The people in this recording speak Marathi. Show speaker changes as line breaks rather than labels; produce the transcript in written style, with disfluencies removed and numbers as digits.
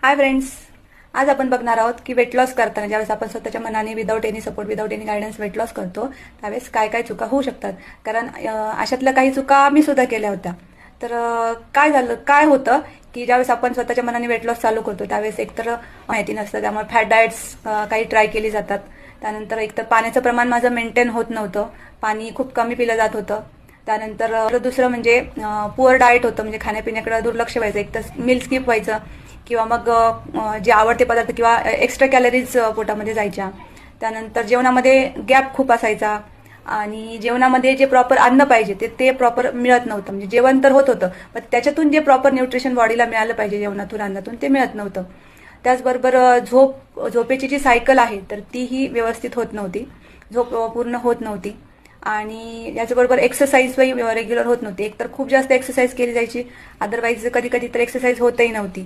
हाय फ्रेंड्स, आज आपण बघणार आहोत की वेट लॉस करताना ज्यावेळेस आपण स्वतःच्या मनाने without any support without any guidance weight loss करतो त्यावेळेस काय काय चुका होऊ शकतात. कारण अशातल्या काही चुका मी सुद्धा केल्या होत्या. तर काय होतं की ज्यावेळेस आपण स्वतःच्या मनाने वेट लॉस चालू करतो त्यावेळेस एकतर माहिती नसतं, त्यामुळे फॅट डाएट्स काही ट्राय केली जातात. त्यानंतर एकतर पाण्याचं प्रमाण माझं मेंटेन होत नव्हतं, पाणी खूप कमी पिलं जात होतं. त्यानंतर दुसरं म्हणजे पुअर डाएट होतं, म्हणजे खाण्यापिण्याकडे दुर्लक्ष व्हायचं, एकतर मील स्किप व्हायचं किंवा मग जे आवडते पदार्थ किंवा एक्स्ट्रा कॅलरीज पोटामध्ये जायच्या. त्यानंतर जेवणामध्ये गॅप खूप असायचा आणि जेवणामध्ये जे प्रॉपर अन्न पाहिजे ते प्रॉपर मिळत नव्हतं. म्हणजे जेवण तर होत होतं पण त्याच्यातून जे प्रॉपर न्यूट्रिशन बॉडीला मिळालं पाहिजे जेवणातून अन्नातून ते मिळत नव्हतं. त्याचबरोबर झोपेची जी सायकल आहे तर तीही व्यवस्थित होत नव्हती, झोप पूर्ण होत नव्हती. आणि याच्याबरोबर एक्सरसाइज रेग्युलर होत नव्हती. एकतर खूप जास्त एक्सरसाइज केली जायची, अदरवाईज कधी कधी तर एक्सरसाइज होतही नव्हती.